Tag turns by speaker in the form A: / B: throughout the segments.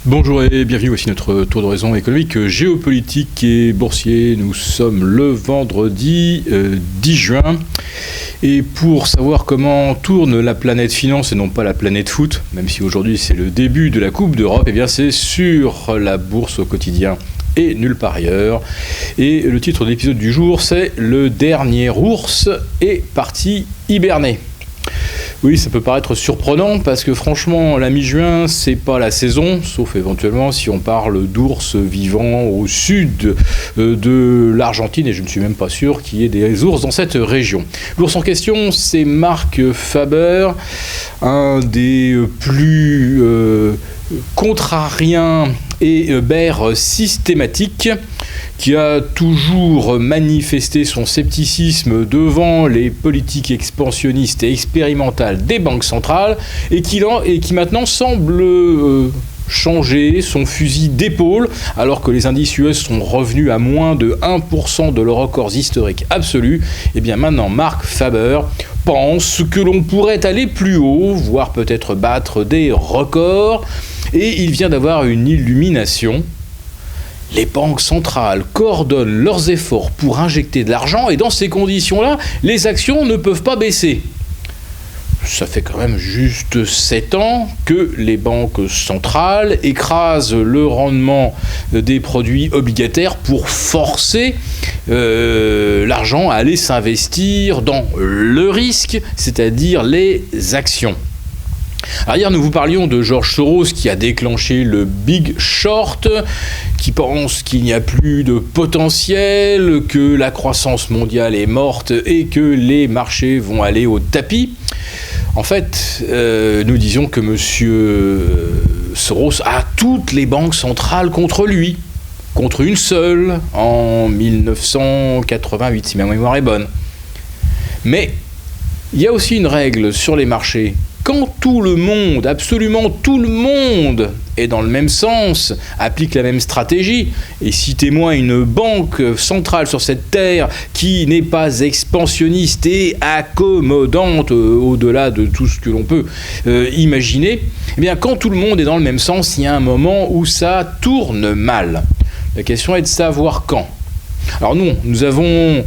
A: Bonjour et bienvenue, voici notre tour d'horizon économique, géopolitique et boursier. Nous sommes le vendredi 10 juin. Et pour savoir comment tourne la planète finance et non pas la planète foot, même si aujourd'hui c'est le début de la Coupe d'Europe, eh bien c'est sur la bourse au quotidien et nulle part ailleurs. Et le titre de l'épisode du jour, c'est Le dernier ours est parti hiberner. Oui, ça peut paraître surprenant parce que franchement, la mi-juin, c'est pas la saison, sauf éventuellement si on parle d'ours vivant au sud de l'Argentine, et je ne suis même pas sûr qu'il y ait des ours dans cette région. L'ours en question, c'est Marc Faber, un des plus contrariens et bears systématiques, qui a toujours manifesté son scepticisme devant les politiques expansionnistes et expérimentales des banques centrales et qui maintenant semble changer son fusil d'épaule alors que les indices US sont revenus à moins de 1% de leurs records historiques absolus. Et bien maintenant Marc Faber pense que l'on pourrait aller plus haut, voire peut-être battre des records, et il vient d'avoir une illumination. Les banques centrales coordonnent leurs efforts pour injecter de l'argent et dans ces conditions-là, les actions ne peuvent pas baisser. Ça fait quand même juste 7 ans que les banques centrales écrasent le rendement des produits obligataires pour forcer l'argent à aller s'investir dans le risque, c'est-à-dire les actions. Alors hier, nous vous parlions de George Soros qui a déclenché le Big Short, qui pense qu'il n'y a plus de potentiel, que la croissance mondiale est morte et que les marchés vont aller au tapis. En fait, nous disions que M. Soros a toutes les banques centrales contre lui, contre une seule, en 1988, si ma mémoire est bonne. Mais il y a aussi une règle sur les marchés. Quand tout le monde, absolument tout le monde, est dans le même sens, applique la même stratégie, et citez-moi une banque centrale sur cette terre qui n'est pas expansionniste et accommodante au-delà de tout ce que l'on peut imaginer, eh bien quand tout le monde est dans le même sens, il y a un moment où ça tourne mal. La question est de savoir quand. Alors nous avons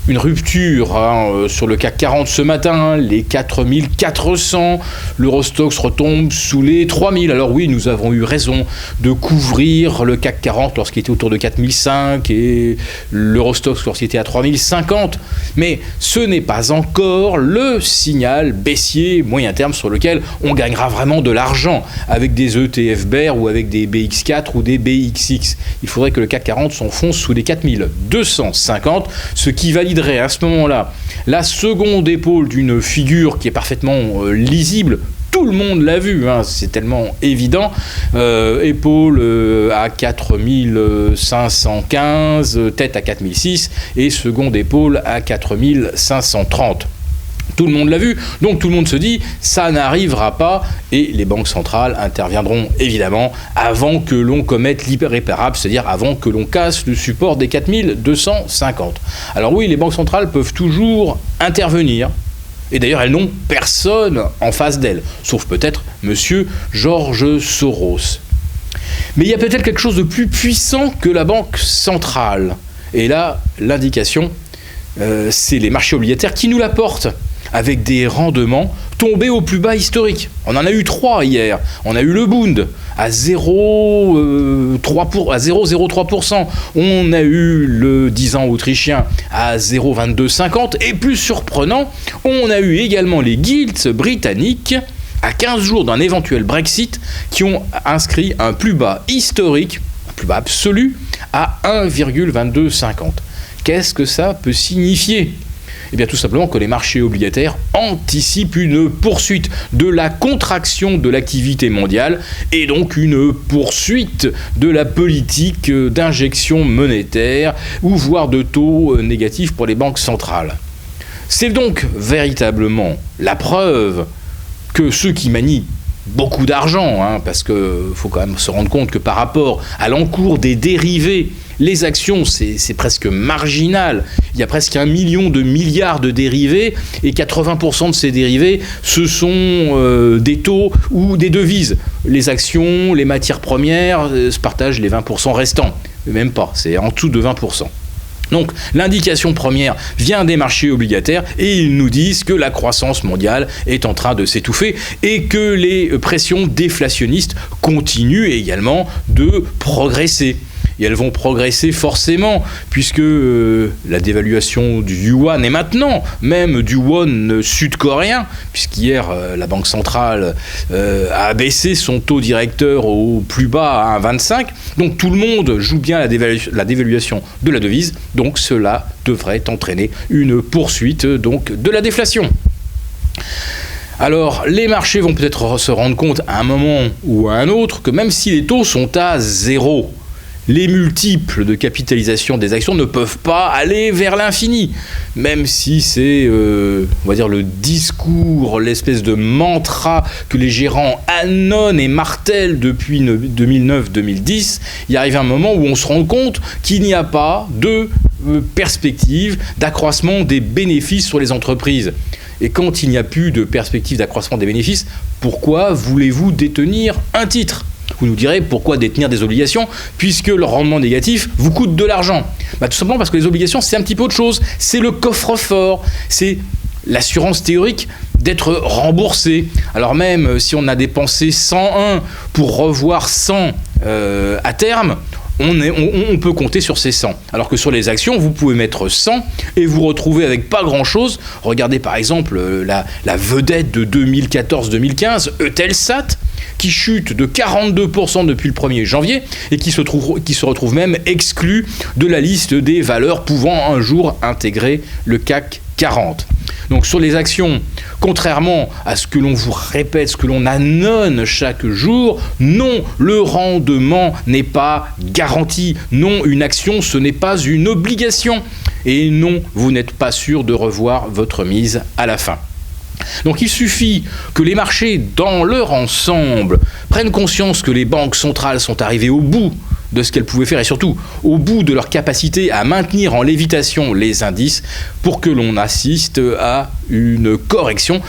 A: une rupture sur le CAC 40 ce matin, les 4400, l'Eurostoxx retombe sous les 3000. Alors oui, nous avons eu raison de couvrir le CAC 40 lorsqu'il était autour de 4005 et l'Eurostoxx lorsqu'il était à 3050, mais ce n'est pas encore le signal baissier moyen terme sur lequel on gagnera vraiment de l'argent avec des ETF bear ou avec des BX4 ou des BXX. Il faudrait que le CAC 40 s'enfonce sous les 4250, ce qui validerait à ce moment-là la seconde épaule d'une figure qui est parfaitement lisible. Tout le monde l'a vu, c'est tellement évident. Épaule à 4515, tête à 4006 et seconde épaule à 4530. Tout le monde l'a vu, donc tout le monde se dit ça n'arrivera pas et les banques centrales interviendront évidemment avant que l'on commette l'irréparable, c'est-à-dire avant que l'on casse le support des 4250. Alors oui, les banques centrales peuvent toujours intervenir et d'ailleurs elles n'ont personne en face d'elles, sauf peut-être monsieur George Soros. Mais il y a peut-être quelque chose de plus puissant que la banque centrale. Et là, l'indication, c'est les marchés obligataires qui nous l'apportent, avec des rendements tombés au plus bas historique. On en a eu 3 hier. On a eu le Bund à 0,03%. On a eu le 10 ans autrichien à 0,2250. Et plus surprenant, on a eu également les gilts britanniques à 15 jours d'un éventuel Brexit qui ont inscrit un plus bas historique, un plus bas absolu, à 1,2250. Qu'est-ce que ça peut signifier ? Eh bien tout simplement que les marchés obligataires anticipent une poursuite de la contraction de l'activité mondiale et donc une poursuite de la politique d'injection monétaire ou voire de taux négatifs pour les banques centrales. C'est donc véritablement la preuve que ceux qui manient beaucoup d'argent, parce qu'il faut quand même se rendre compte que par rapport à l'encours des dérivés, les actions, c'est presque marginal. Il y a presque 1 million de milliards de dérivés et 80% de ces dérivés, ce sont des taux ou des devises. les actions, les matières premières se partagent les 20% restants. Même pas, c'est en dessous de 20%. Donc l'indication première vient des marchés obligataires et ils nous disent que la croissance mondiale est en train de s'étouffer et que les pressions déflationnistes continuent également de progresser. Et elles vont progresser forcément, puisque la dévaluation du yuan, et maintenant même du won sud-coréen, puisqu'hier la Banque centrale a baissé son taux directeur au plus bas à 1,25, donc tout le monde joue bien la dévaluation de la devise, donc cela devrait entraîner une poursuite donc, de la déflation. Alors, les marchés vont peut-être se rendre compte à un moment ou à un autre que même si les taux sont à zéro, les multiples de capitalisation des actions ne peuvent pas aller vers l'infini, même si c'est, on va dire, le discours, l'espèce de mantra que les gérants annonnent et martèlent depuis 2009-2010, il arrive un moment où on se rend compte qu'il n'y a pas de perspective d'accroissement des bénéfices sur les entreprises. Et quand il n'y a plus de perspective d'accroissement des bénéfices, pourquoi voulez-vous détenir un titre ? Vous nous direz pourquoi détenir des obligations puisque le rendement négatif vous coûte de l'argent. Tout simplement parce que les obligations, c'est un petit peu autre chose. C'est le coffre-fort, c'est l'assurance théorique d'être remboursé. Alors même si on a dépensé 101 pour revoir 100 à terme, on peut compter sur ces 100. Alors que sur les actions, vous pouvez mettre 100 et vous retrouver avec pas grand-chose. Regardez par exemple la vedette de 2014-2015, Eutelsat, qui chute de 42% depuis le 1er janvier et qui se retrouve même exclu de la liste des valeurs pouvant un jour intégrer le CAC 40. Donc sur les actions, contrairement à ce que l'on vous répète, ce que l'on annonce chaque jour, non, le rendement n'est pas garanti. Non, une action, ce n'est pas une obligation. Et non, vous n'êtes pas sûr de revoir votre mise à la fin. Donc il suffit que les marchés, dans leur ensemble, prennent conscience que les banques centrales sont arrivées au bout de ce qu'elles pouvaient faire et surtout au bout de leur capacité à maintenir en lévitation les indices pour que l'on assiste à une correction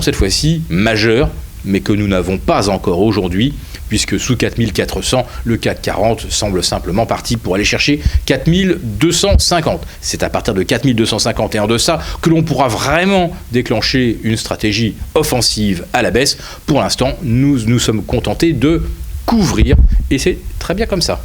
A: cette fois-ci majeure, mais que nous n'avons pas encore aujourd'hui, puisque sous 4400, le CAC 40 semble simplement parti pour aller chercher 4250. C'est à partir de 4250 et en deçà que l'on pourra vraiment déclencher une stratégie offensive à la baisse. Pour l'instant, nous sommes contentés de couvrir, et c'est très bien comme ça.